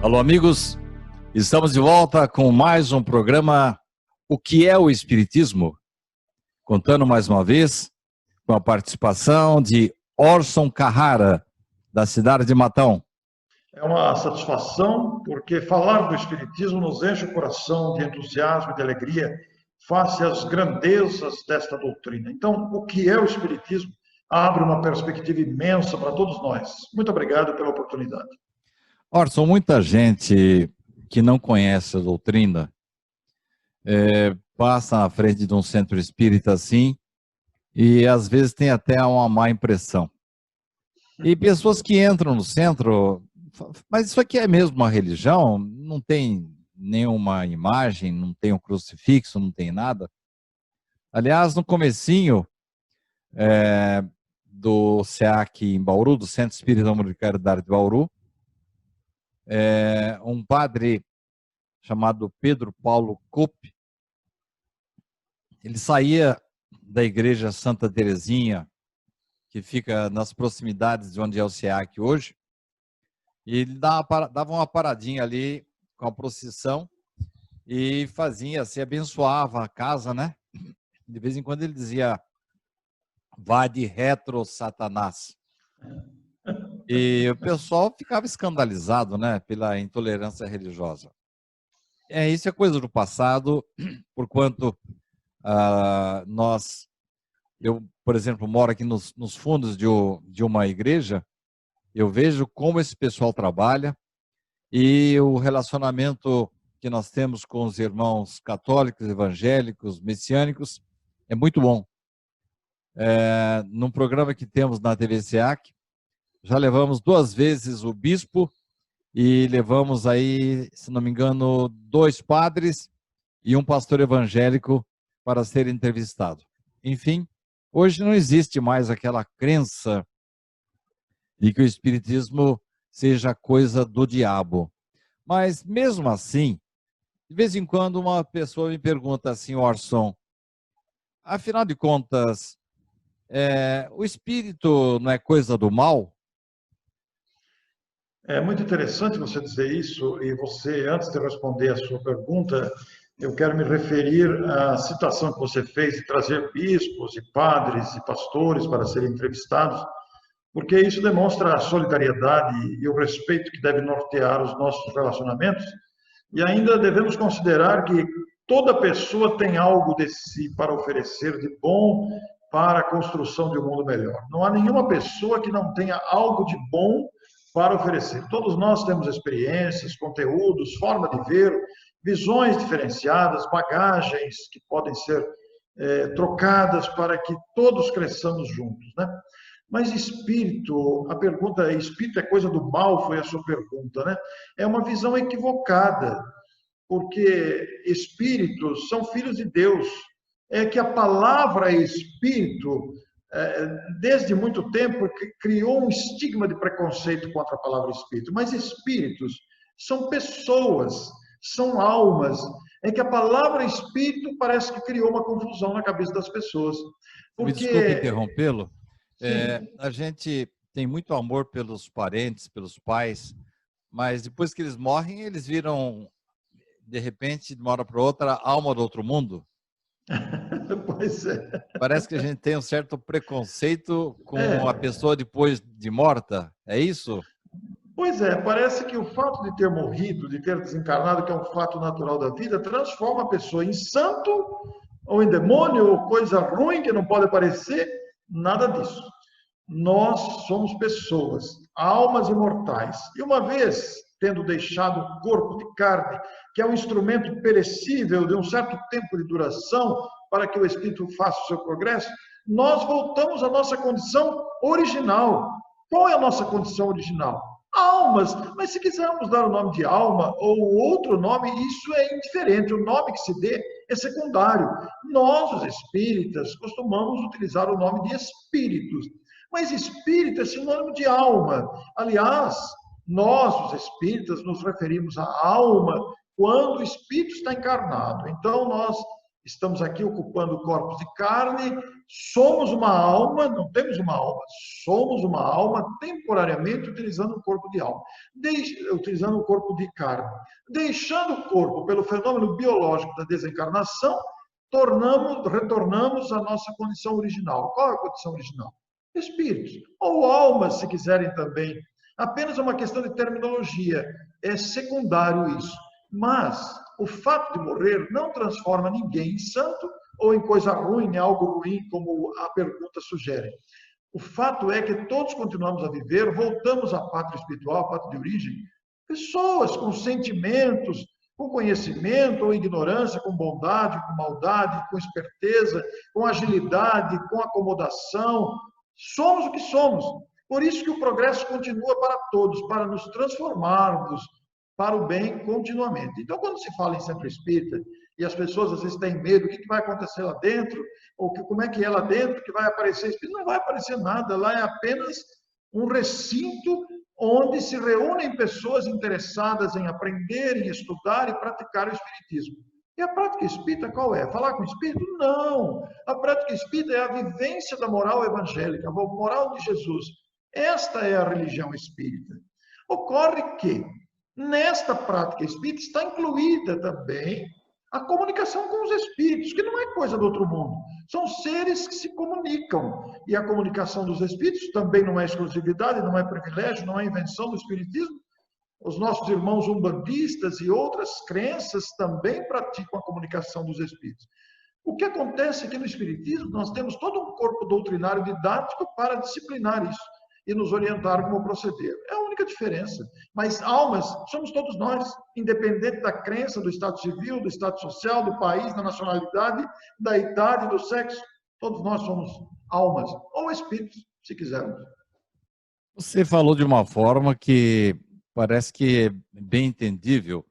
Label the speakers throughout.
Speaker 1: Alô, amigos, estamos de volta com mais um programa O que é o Espiritismo? Contando mais uma vez com a participação de Orson Carrara, da cidade de Matão.
Speaker 2: É uma satisfação, porque falar do Espiritismo nos enche o coração de entusiasmo e de alegria face às grandezas desta doutrina. Então, o que é o Espiritismo abre uma perspectiva imensa para todos nós. Muito obrigado pela oportunidade.
Speaker 1: Orson, muita gente que não conhece a doutrina passa na frente de um centro espírita assim e às vezes tem até uma má impressão. E pessoas que entram no centro, mas isso aqui é mesmo uma religião? Não tem nenhuma imagem, não tem um crucifixo, não tem nada. Aliás, no comecinho do SEAC em Bauru, do Centro Espírita Amor de Caridade de Bauru, um padre chamado Pedro Paulo Cope, ele saía da igreja Santa Terezinha, que fica nas proximidades de onde é o SEAC hoje, e ele dava uma paradinha ali com a procissão e fazia, se abençoava a casa, né? De vez em quando ele dizia, vá de retro, Satanás. E o pessoal ficava escandalizado, né, pela intolerância religiosa. Isso é coisa do passado, porquanto eu, por exemplo, moro aqui nos fundos de uma igreja, eu vejo como esse pessoal trabalha e o relacionamento que nós temos com os irmãos católicos, evangélicos, messiânicos, é muito bom. Num programa que temos na TV SEAC, já levamos 2 vezes o bispo e levamos aí, se não me engano, 2 padres e um pastor evangélico para ser entrevistado. Enfim, hoje não existe mais aquela crença de que o espiritismo seja coisa do diabo. Mas mesmo assim, de vez em quando uma pessoa me pergunta assim, Orson, afinal de contas, o espírito não é coisa do mal?
Speaker 2: É muito interessante você dizer isso, e você, antes de responder a sua pergunta, eu quero me referir à citação que você fez de trazer bispos e padres e pastores para serem entrevistados, porque isso demonstra a solidariedade e o respeito que deve nortear os nossos relacionamentos, e ainda devemos considerar que toda pessoa tem algo de si para oferecer de bom para a construção de um mundo melhor. Não há nenhuma pessoa que não tenha algo de bom para oferecer. Todos nós temos experiências, conteúdos, forma de ver, visões diferenciadas, bagagens que podem ser trocadas para que todos cresçamos juntos, né? Mas espírito, a pergunta espírito é coisa do mal, foi a sua pergunta, né? É uma visão equivocada, porque espíritos são filhos de Deus. É que a palavra espírito, desde muito tempo, criou um estigma de preconceito contra a palavra espírito. Mas espíritos são pessoas, são almas. É que a palavra espírito parece que criou uma confusão na cabeça das pessoas.
Speaker 1: Me desculpe interrompê-lo. A gente tem muito amor pelos parentes, pelos pais, mas depois que eles morrem, eles viram, de repente, de uma hora para outra, alma do outro mundo.
Speaker 2: Pois é.
Speaker 1: Parece que a gente tem um certo preconceito com a pessoa depois de morta, é isso?
Speaker 2: Pois é, parece que o fato de ter morrido, de ter desencarnado, que é um fato natural da vida, transforma a pessoa em santo ou em demônio ou coisa ruim que não pode aparecer, nada disso. Nós somos pessoas, almas imortais. E uma vez tendo deixado o corpo de carne, que é um instrumento perecível de um certo tempo de duração para que o espírito faça o seu progresso, nós voltamos à nossa condição original. Qual é a nossa condição original? Almas, mas se quisermos dar o nome de alma ou outro nome, isso é indiferente, o nome que se dê é secundário. Nós, os espíritas, costumamos utilizar o nome de espíritos, mas espírito é sinônimo de alma. Aliás, nós, os espíritas, nos referimos à alma quando o espírito está encarnado. Então, nós estamos aqui ocupando corpos de carne, somos uma alma, não temos uma alma, somos uma alma temporariamente utilizando o corpo de alma, utilizando o corpo de carne. Deixando o corpo pelo fenômeno biológico da desencarnação, retornamos à nossa condição original. Qual é a condição original? Espíritos, ou almas, se quiserem também. Apenas uma questão de terminologia, é secundário isso. Mas o fato de morrer não transforma ninguém em santo ou em coisa ruim, em algo ruim, como a pergunta sugere. O fato é que todos continuamos a viver, voltamos à pátria espiritual, à pátria de origem, pessoas com sentimentos, com conhecimento ou ignorância, com bondade, com maldade, com esperteza, com agilidade, com acomodação. Somos o que somos. Por isso que o progresso continua para todos, para nos transformarmos para o bem continuamente. Então, quando se fala em centro espírita, e as pessoas às vezes têm medo, o que vai acontecer lá dentro, ou como é que é lá dentro, que vai aparecer espírito, não vai aparecer nada, lá é apenas um recinto onde se reúnem pessoas interessadas em aprender, em estudar e praticar o espiritismo. E a prática espírita qual é? Falar com o espírito? Não! A prática espírita é a vivência da moral evangélica, a moral de Jesus. Esta é a religião espírita. Ocorre que nesta prática espírita está incluída também a comunicação com os espíritos, que não é coisa do outro mundo. São seres que se comunicam. E a comunicação dos espíritos também não é exclusividade, não é privilégio, não é invenção do espiritismo. Os nossos irmãos umbandistas e outras crenças também praticam a comunicação dos espíritos. O que acontece é que no espiritismo nós temos todo um corpo doutrinário didático para disciplinar isso e nos orientar como proceder. É a única diferença. Mas almas somos todos nós, independente da crença, do estado civil, do estado social, do país, da nacionalidade, da idade, do sexo. Todos nós somos almas, ou espíritos, se quisermos.
Speaker 1: Você falou de uma forma que parece que é bem entendível,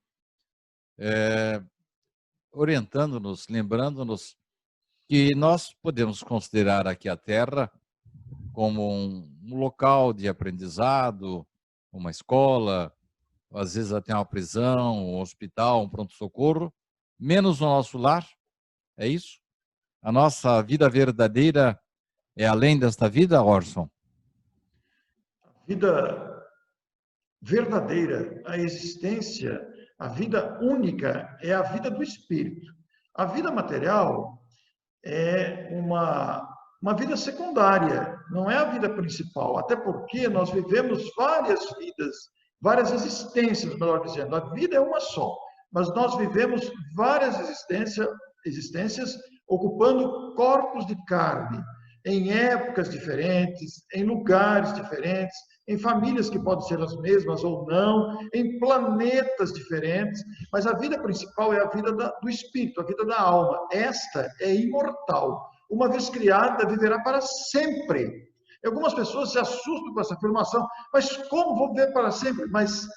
Speaker 1: orientando-nos, lembrando-nos que nós podemos considerar aqui a Terra como um local de aprendizado, uma escola, às vezes até uma prisão, um hospital, um pronto-socorro, menos o nosso lar, é isso? A nossa vida verdadeira é além desta vida, Orson?
Speaker 2: A vida verdadeira, a existência, a vida única é a vida do espírito. A vida material é uma vida secundária, não é a vida principal, até porque nós vivemos várias vidas, várias existências, melhor dizendo. A vida é uma só, mas nós vivemos várias existências ocupando corpos de carne, em épocas diferentes, em lugares diferentes, em famílias que podem ser as mesmas ou não, em planetas diferentes, mas a vida principal é a vida do espírito, a vida da alma. Esta é imortal. Uma vez criada, viverá para sempre. E algumas pessoas se assustam com essa afirmação, mas como vou viver para sempre? Mas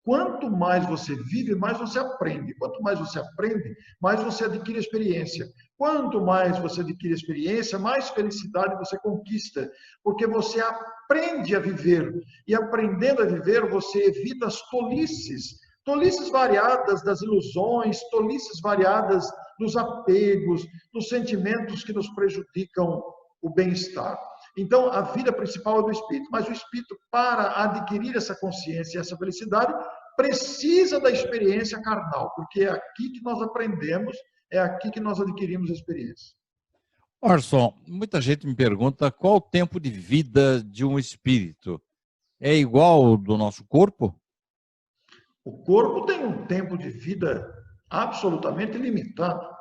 Speaker 2: quanto mais você vive, mais você aprende. Quanto mais você aprende, mais você adquire experiência. Quanto mais você adquire experiência, mais felicidade você conquista, porque você aprende a viver. E aprendendo a viver, você evita as tolices. Tolices variadas das ilusões, tolices variadas dos apegos, dos sentimentos que nos prejudicam o bem-estar. Então, a vida principal é do espírito, mas o espírito, para adquirir essa consciência e essa felicidade, precisa da experiência carnal, porque é aqui que nós aprendemos, é aqui que nós adquirimos experiência.
Speaker 1: Orson, muita gente me pergunta qual o tempo de vida de um espírito. É igual ao do nosso corpo?
Speaker 2: O corpo tem um tempo de vida absolutamente limitado.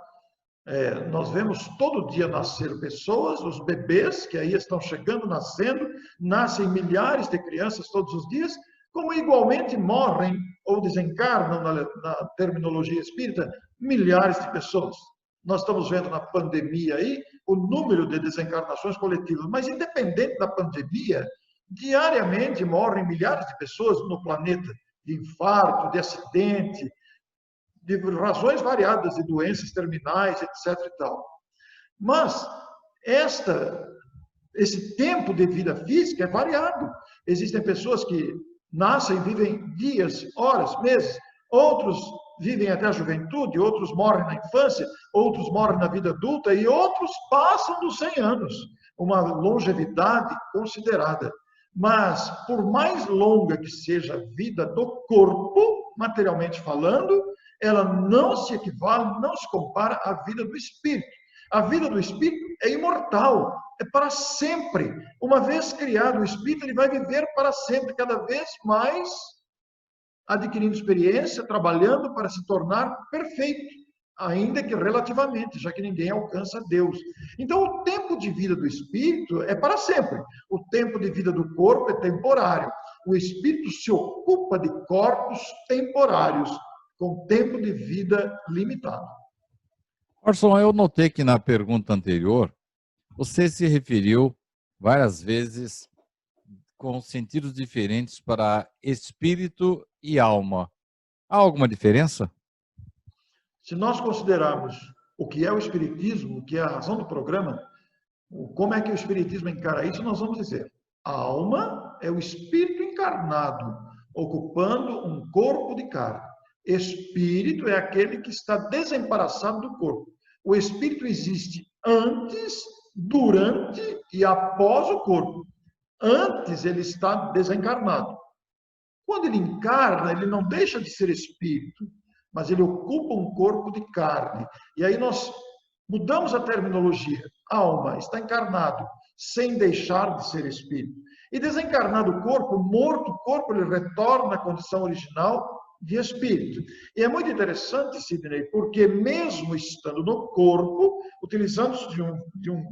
Speaker 2: Nós vemos todo dia nascer pessoas, os bebês que aí estão chegando, nascendo, nascem milhares de crianças todos os dias, como igualmente morrem ou desencarnam, na terminologia espírita, milhares de pessoas. Nós estamos vendo na pandemia aí o número de desencarnações coletivas, mas independente da pandemia, diariamente morrem milhares de pessoas no planeta, de infarto, de acidente, de razões variadas, de doenças terminais, etc. e tal. Mas esse tempo de vida física é variado. Existem pessoas que nascem, vivem dias, horas, meses, outros vivem até a juventude, outros morrem na infância, outros morrem na vida adulta e outros passam dos 100 anos, uma longevidade considerada. Mas, por mais longa que seja a vida do corpo, materialmente falando, ela não se equivale, não se compara à vida do espírito. A vida do espírito é imortal, é para sempre. Uma vez criado o espírito, ele vai viver para sempre, cada vez mais adquirindo experiência, trabalhando para se tornar perfeito, ainda que relativamente, já que ninguém alcança Deus. Então, o tempo de vida do espírito é para sempre. O tempo de vida do corpo é temporário. O espírito se ocupa de corpos temporários, com tempo de vida limitado.
Speaker 1: Orson, eu notei que na pergunta anterior, você se referiu várias vezes com sentidos diferentes para espírito e alma. Há alguma diferença?
Speaker 2: Se nós considerarmos o que é o espiritismo, o que é a razão do programa, como é que o espiritismo encara isso, nós vamos dizer: a alma é o espírito encarnado, ocupando um corpo de carne. Espírito é aquele que está desembaraçado do corpo. O espírito existe antes, durante e após o corpo. Antes ele está desencarnado. Quando ele encarna, ele não deixa de ser espírito, mas ele ocupa um corpo de carne. E aí nós mudamos a terminologia. Alma está encarnado, sem deixar de ser espírito. E desencarnado o corpo, morto o corpo, ele retorna à condição original de espírito. E é muito interessante, Sidney, porque mesmo estando no corpo, utilizando-se de um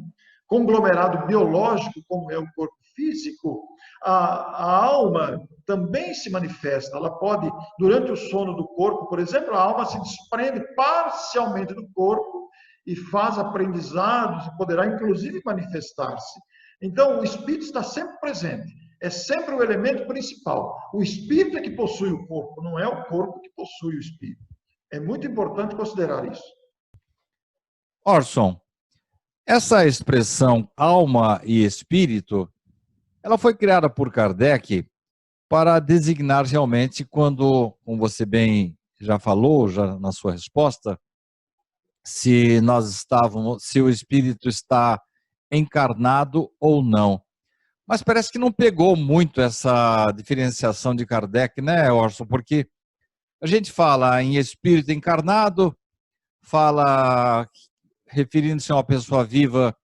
Speaker 2: conglomerado biológico, como é o corpo físico, a alma também se manifesta. Ela pode, durante o sono do corpo, por exemplo, a alma se desprende parcialmente do corpo e faz aprendizados e poderá, inclusive, manifestar-se. Então, o espírito está sempre presente. É sempre o elemento principal. O espírito é que possui o corpo, não é o corpo que possui o espírito. É muito importante considerar isso.
Speaker 1: Orson, essa expressão alma e espírito, ela foi criada por Kardec para designar realmente quando, como você bem já falou, já na sua resposta, se o espírito está encarnado ou não. Mas parece que não pegou muito essa diferenciação de Kardec, né, Orson? Porque a gente fala em espírito encarnado, fala referindo-se a uma pessoa viva,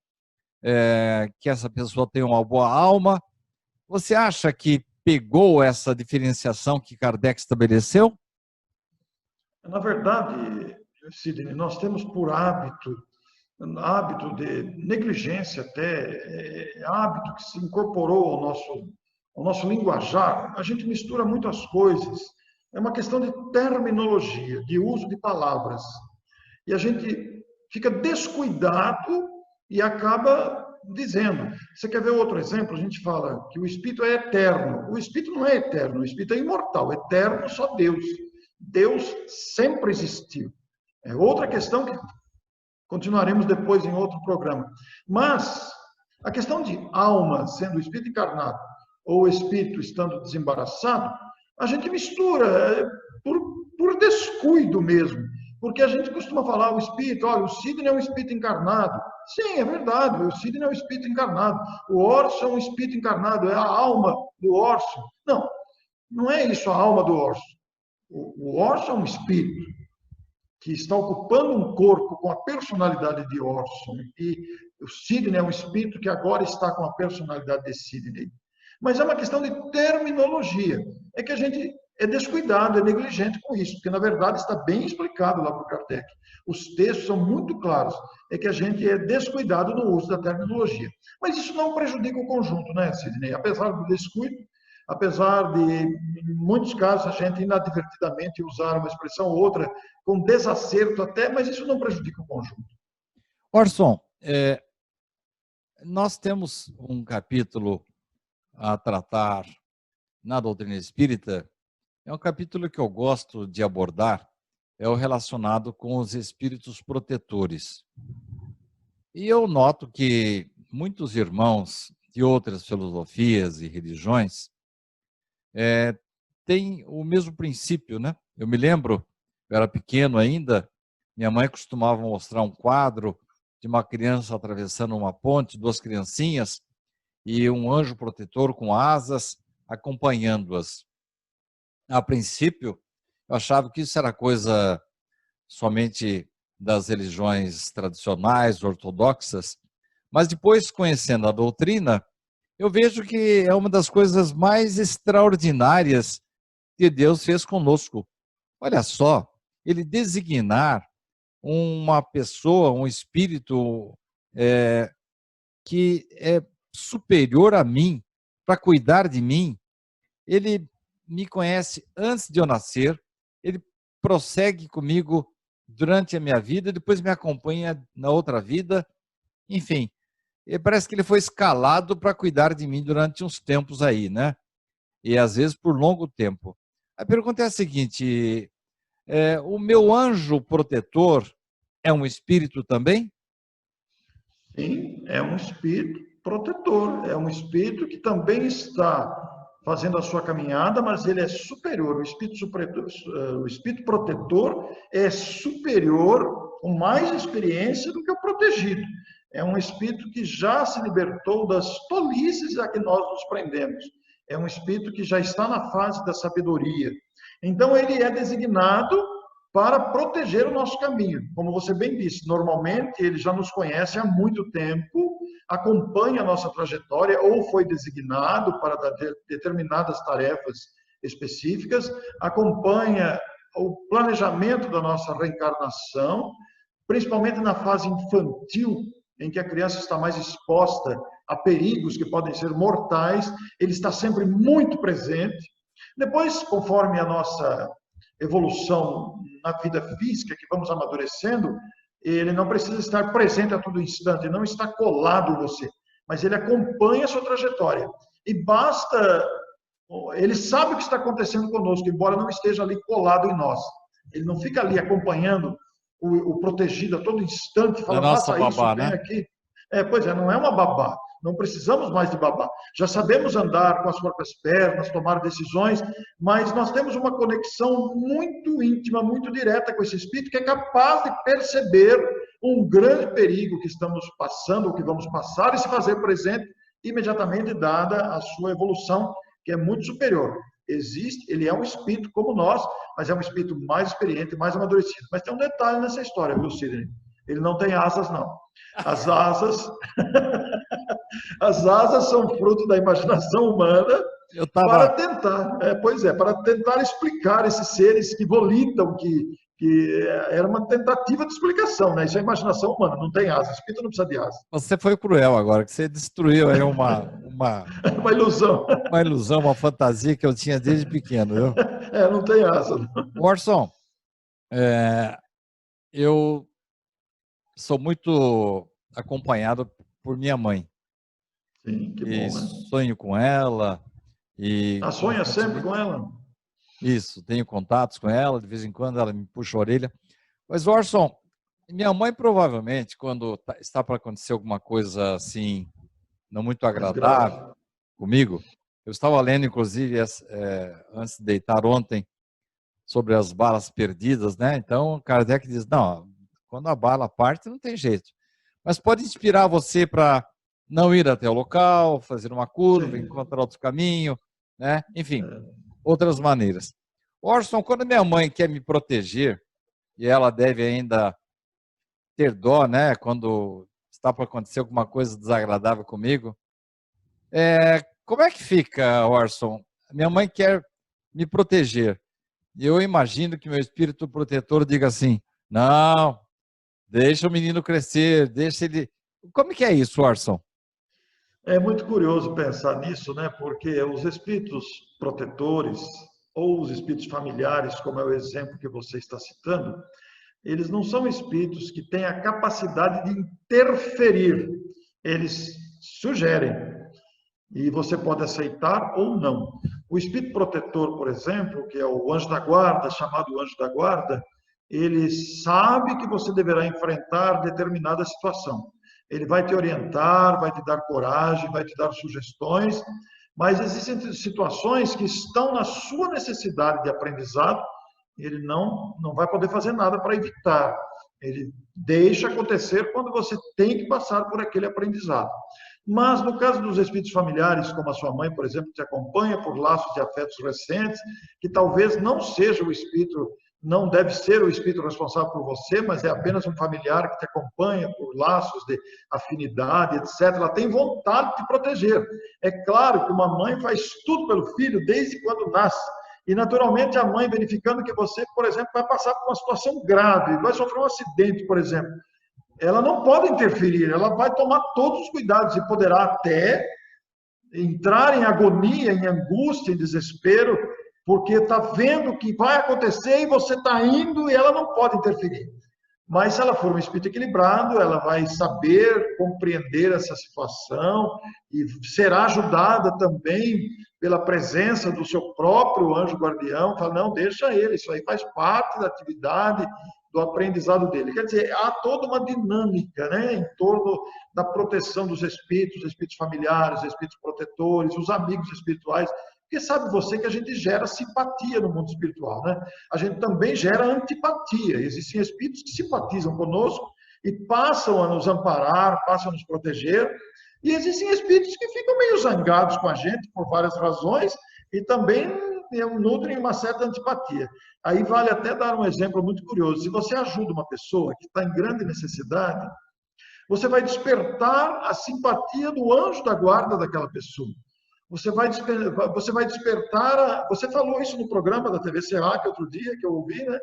Speaker 1: que essa pessoa tem uma boa alma. Você acha que pegou essa diferenciação que Kardec estabeleceu?
Speaker 2: Na verdade, Sidney, nós temos por hábito de negligência até, hábito que se incorporou ao nosso linguajar. A gente mistura muitas coisas. É uma questão de terminologia, de uso de palavras. E a gente fica descuidado e acaba dizendo. Você quer ver outro exemplo? A gente fala que o espírito é eterno. O espírito não é eterno, o espírito é imortal. Eterno só Deus. Deus sempre existiu. É outra questão que continuaremos depois em outro programa. Mas a questão de alma sendo o espírito encarnado ou o espírito estando desembaraçado, a gente mistura por descuido mesmo. Porque a gente costuma falar o espírito, olha, o Sidney é um espírito encarnado. Sim, é verdade, o Sidney é um espírito encarnado. O Orson é um espírito encarnado, é a alma do Orson. Não, não é isso a alma do Orson. O Orson é um espírito que está ocupando um corpo com a personalidade de Orson. E o Sidney é um espírito que agora está com a personalidade de Sidney. Mas é uma questão de terminologia. É que a gente é descuidado, é negligente com isso, porque na verdade está bem explicado lá por Kardec. Os textos são muito claros. É que a gente é descuidado no uso da terminologia. Mas isso não prejudica o conjunto, né, Sidney? Apesar do descuido, apesar de, em muitos casos, a gente inadvertidamente usar uma expressão ou outra com desacerto até, mas isso não prejudica o conjunto.
Speaker 1: Orson, nós temos um capítulo a tratar na doutrina espírita, é um capítulo que eu gosto de abordar, é o relacionado com os espíritos protetores. E eu noto que muitos irmãos de outras filosofias e religiões têm o mesmo princípio, né? Eu me lembro eu era pequeno ainda, minha mãe costumava mostrar um quadro de uma criança atravessando uma ponte, duas criancinhas, e um anjo protetor com asas acompanhando-as. A princípio, eu achava que isso era coisa somente das religiões tradicionais, ortodoxas, mas depois, conhecendo a doutrina, eu vejo que é uma das coisas mais extraordinárias que Deus fez conosco. Olha só, ele designar uma pessoa, um espírito que é superior a mim, para cuidar de mim. Ele me conhece antes de eu nascer, ele prossegue comigo durante a minha vida, depois me acompanha na outra vida. Enfim, parece que ele foi escalado para cuidar de mim durante uns tempos aí, né? E às vezes por longo tempo. A pergunta é a seguinte: o meu anjo protetor é um espírito também?
Speaker 2: Sim, é um espírito protetor, é um espírito que também está fazendo a sua caminhada, mas ele é superior. O espírito protetor é superior, com mais experiência do que o protegido. É um espírito que já se libertou das tolices a que nós nos prendemos. É um espírito que já está na fase da sabedoria. Então, ele é designado para proteger o nosso caminho. Como você bem disse, normalmente ele já nos conhece há muito tempo, acompanha a nossa trajetória ou foi designado para determinadas tarefas específicas, acompanha o planejamento da nossa reencarnação, principalmente na fase infantil, em que a criança está mais exposta a perigos que podem ser mortais, ele está sempre muito presente. Depois, conforme a nossa evolução na vida física, que vamos amadurecendo, ele não precisa estar presente a todo instante, não está colado em você, mas ele acompanha a sua trajetória. E basta, ele sabe o que está acontecendo conosco, embora não esteja ali colado em nós. Ele não fica ali acompanhando o protegido a todo instante, falando,
Speaker 1: Nossa
Speaker 2: faça isso,
Speaker 1: babá,
Speaker 2: vem
Speaker 1: né?
Speaker 2: aqui. Pois é, não é uma babá. Não precisamos mais de babá. Já sabemos andar com as próprias pernas, tomar decisões, mas nós temos uma conexão muito íntima, muito direta com esse espírito que é capaz de perceber um grande perigo que estamos passando, ou que vamos passar, e se fazer presente imediatamente, dada a sua evolução, que é muito superior. Existe, ele é um espírito como nós, mas é um espírito mais experiente, mais amadurecido. Mas tem um detalhe nessa história, viu, Sidney? Ele não tem asas, não. As asas, as asas são fruto da imaginação humana para tentar, para tentar explicar esses seres que volitam, que era uma tentativa de explicação, né? Isso é imaginação humana, não tem asas. Espírito não precisa de asas.
Speaker 1: Você foi cruel agora, que você destruiu aí
Speaker 2: uma ilusão.
Speaker 1: Uma ilusão, uma fantasia que eu tinha desde pequeno, viu?
Speaker 2: Não tem asa.
Speaker 1: Orson, eu sou muito acompanhado por minha mãe.
Speaker 2: Sim, que bom, né?
Speaker 1: Sonho com ela.
Speaker 2: Sonha sempre com ela?
Speaker 1: Isso, tenho contatos com ela, de vez em quando ela me puxa a orelha. Mas, Orson, minha mãe provavelmente, quando está para acontecer alguma coisa assim, não muito agradável comigo, eu estava lendo, inclusive, antes de deitar ontem, sobre as balas perdidas, né? Então, Kardec diz, não, quando a bala parte, não tem jeito. Mas pode inspirar você para não ir até o local, fazer uma curva, sim, encontrar outro caminho, né? Enfim, outras maneiras. Orson, quando minha mãe quer me proteger, e ela deve ainda ter dó, né? Quando está para acontecer alguma coisa desagradável comigo, como é que fica, Orson? Minha mãe quer me proteger. E eu imagino que meu espírito protetor diga assim, não, deixa o menino crescer, deixa ele... Como que é isso, Orson?
Speaker 2: É muito curioso pensar nisso, né? Porque os espíritos protetores ou os espíritos familiares, como é o exemplo que você está citando, eles não são espíritos que têm a capacidade de interferir. Eles sugerem e você pode aceitar ou não. O espírito protetor, por exemplo, que é o anjo da guarda, chamado anjo da guarda, ele sabe que você deverá enfrentar determinada situação. Ele vai te orientar, vai te dar coragem, vai te dar sugestões, mas existem situações que estão na sua necessidade de aprendizado Ele não vai poder fazer nada para evitar. Ele deixa acontecer quando você tem que passar por aquele aprendizado. Mas, no caso dos espíritos familiares, como a sua mãe, por exemplo, que te acompanha por laços de afetos recentes, que talvez não seja o espírito, não deve ser o espírito responsável por você, mas é apenas um familiar que te acompanha por laços de afinidade, etc. Ela tem vontade de te proteger. É claro que uma mãe faz tudo pelo filho desde quando nasce. E, naturalmente, a mãe, verificando que você, por exemplo, vai passar por uma situação grave, vai sofrer um acidente, por exemplo, ela não pode interferir, ela vai tomar todos os cuidados e poderá até entrar em agonia, em angústia, em desespero, porque está vendo o que vai acontecer e você está indo e ela não pode interferir. Mas se ela for um espírito equilibrado, ela vai saber compreender essa situação e será ajudada também pela presença do seu próprio anjo guardião. Fala, não, deixa ele, isso aí faz parte da atividade, do aprendizado dele. Quer dizer, há toda uma dinâmica, né, em torno da proteção dos espíritos familiares, espíritos protetores, os amigos espirituais. Porque sabe você que a gente gera simpatia no mundo espiritual, né? A gente também gera antipatia. Existem espíritos que simpatizam conosco e passam a nos amparar, passam a nos proteger. E existem espíritos que ficam meio zangados com a gente por várias razões e também nutrem uma certa antipatia. Aí vale até dar um exemplo muito curioso. Se você ajuda uma pessoa que está em grande necessidade, você vai despertar a simpatia do anjo da guarda daquela pessoa. Você vai despertar, você falou isso no programa da TV Serra, outro dia, que eu ouvi, né?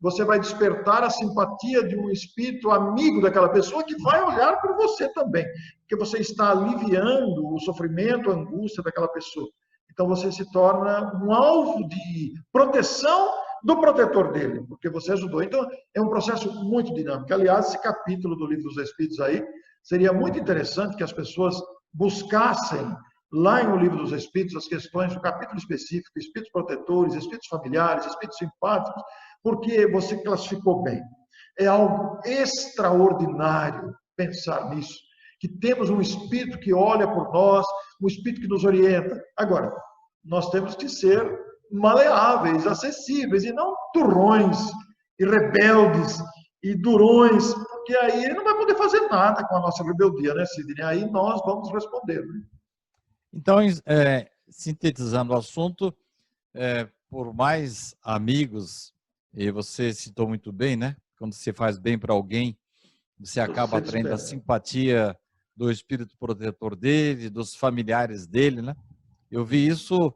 Speaker 2: Você vai despertar a simpatia de um espírito amigo daquela pessoa que vai olhar por você também, porque você está aliviando o sofrimento, a angústia daquela pessoa. Então você se torna um alvo de proteção do protetor dele, porque você ajudou. Então é um processo muito dinâmico. Aliás, esse capítulo do Livro dos Espíritos aí, seria muito interessante que as pessoas buscassem lá no Livro dos Espíritos as questões do capítulo específico, espíritos protetores, espíritos familiares, espíritos simpáticos, porque você classificou bem. É algo extraordinário pensar nisso, que temos um espírito que olha por nós, um espírito que nos orienta. Agora, nós temos que ser maleáveis, acessíveis, e não turrões, e rebeldes, e durões, porque aí ele não vai poder fazer nada com a nossa rebeldia, né, Sidney? Aí nós vamos responder, né?
Speaker 1: Então, sintetizando o assunto, por mais amigos, e você citou muito bem, né? Quando você faz bem para alguém, você acaba atraindo a simpatia do espírito protetor dele, dos familiares dele, né? Eu vi isso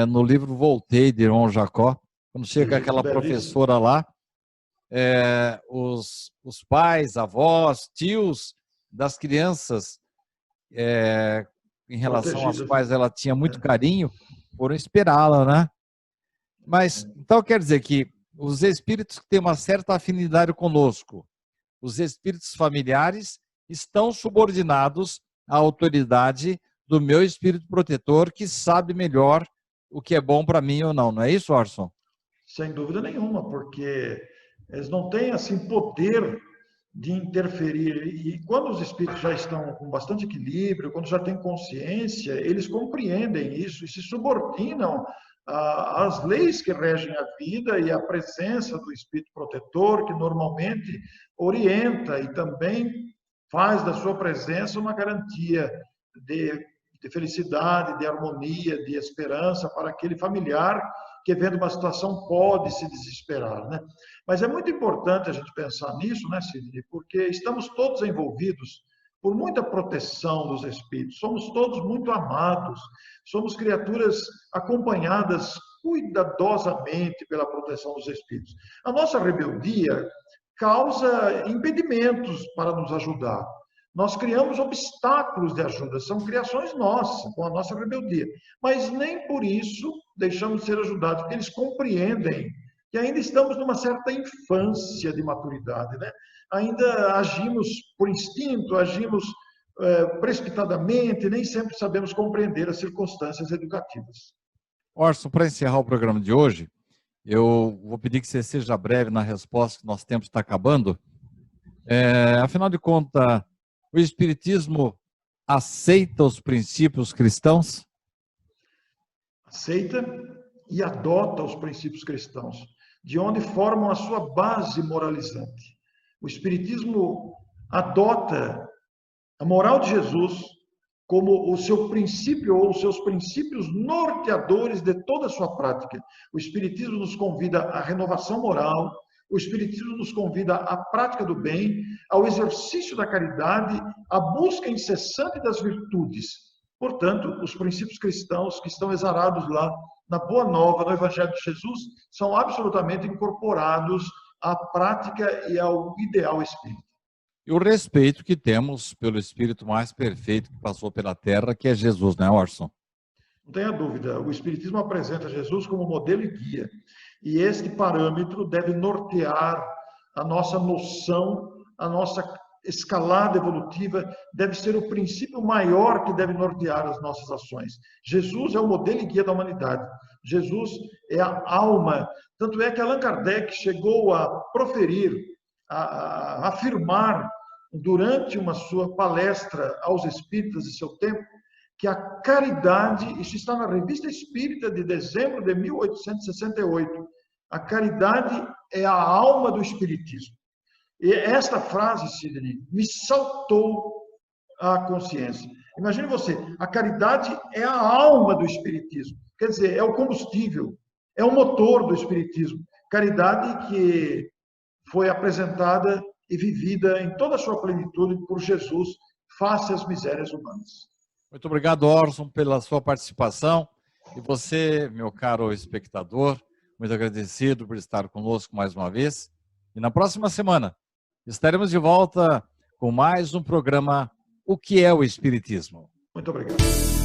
Speaker 1: no livro Voltei, de Irmão Jacó, quando chega aquela professora lá, os pais, avós, tios das crianças, em relação às quais ela tinha muito carinho, foram esperá-la, né? Mas, então quer dizer que os espíritos que têm uma certa afinidade conosco, os espíritos familiares, estão subordinados à autoridade do meu espírito protetor, que sabe melhor o que é bom para mim ou não. Não é isso, Orson?
Speaker 2: Sem dúvida nenhuma, porque eles não têm assim poder de interferir. E quando os espíritos já estão com bastante equilíbrio, quando já têm consciência, eles compreendem isso e se subordinam às leis que regem a vida e à presença do espírito protetor, que normalmente orienta e também faz da sua presença uma garantia de felicidade, de harmonia, de esperança para aquele familiar que, vendo uma situação, pode se desesperar, né? Mas é muito importante a gente pensar nisso, né, Sidney? Porque estamos todos envolvidos por muita proteção dos espíritos, somos todos muito amados, somos criaturas acompanhadas cuidadosamente pela proteção dos espíritos. A nossa rebeldia causa impedimentos para nos ajudar. Nós criamos obstáculos de ajuda, são criações nossas, com a nossa rebeldia. Mas nem por isso deixamos de ser ajudados, porque eles compreendem que ainda estamos numa certa infância de maturidade, né? Ainda agimos por instinto, agimos precipitadamente, nem sempre sabemos compreender as circunstâncias educativas.
Speaker 1: Orson, para encerrar o programa de hoje, eu vou pedir que você seja breve na resposta, que nosso tempo está acabando. Afinal de contas, o Espiritismo aceita os princípios cristãos?
Speaker 2: Aceita e adota os princípios cristãos. de onde formam a sua base moralizante. O Espiritismo adota a moral de Jesus como o seu princípio ou os seus princípios norteadores de toda a sua prática. O Espiritismo nos convida à renovação moral, o Espiritismo nos convida à prática do bem, ao exercício da caridade, à busca incessante das virtudes. Portanto, os princípios cristãos que estão exarados lá na Boa Nova, no Evangelho de Jesus, são absolutamente incorporados à prática e ao ideal espírita.
Speaker 1: E o respeito que temos pelo Espírito mais perfeito que passou pela Terra, que é Jesus, né, Orson?
Speaker 2: Não tenha dúvida, o Espiritismo apresenta Jesus como modelo e guia. E este parâmetro deve nortear a nossa noção, a nossa escalada evolutiva, deve ser o princípio maior que deve nortear as nossas ações. Jesus é o modelo e guia da humanidade. Jesus é a alma. Tanto é que Allan Kardec chegou a proferir, a afirmar, durante uma sua palestra aos espíritas de seu tempo, que a caridade, isso está na Revista Espírita de dezembro de 1868, a caridade é a alma do espiritismo. E esta frase, Sidney, me saltou à consciência. Imagine você, a caridade é a alma do espiritismo, quer dizer, é o combustível, é o motor do espiritismo. Caridade que foi apresentada e vivida em toda a sua plenitude por Jesus face às misérias humanas.
Speaker 1: Muito obrigado, Orson, pela sua participação. E você, meu caro espectador, muito agradecido por estar conosco mais uma vez. E na próxima semana estaremos de volta com mais um programa O que é o Espiritismo?
Speaker 2: Muito obrigado.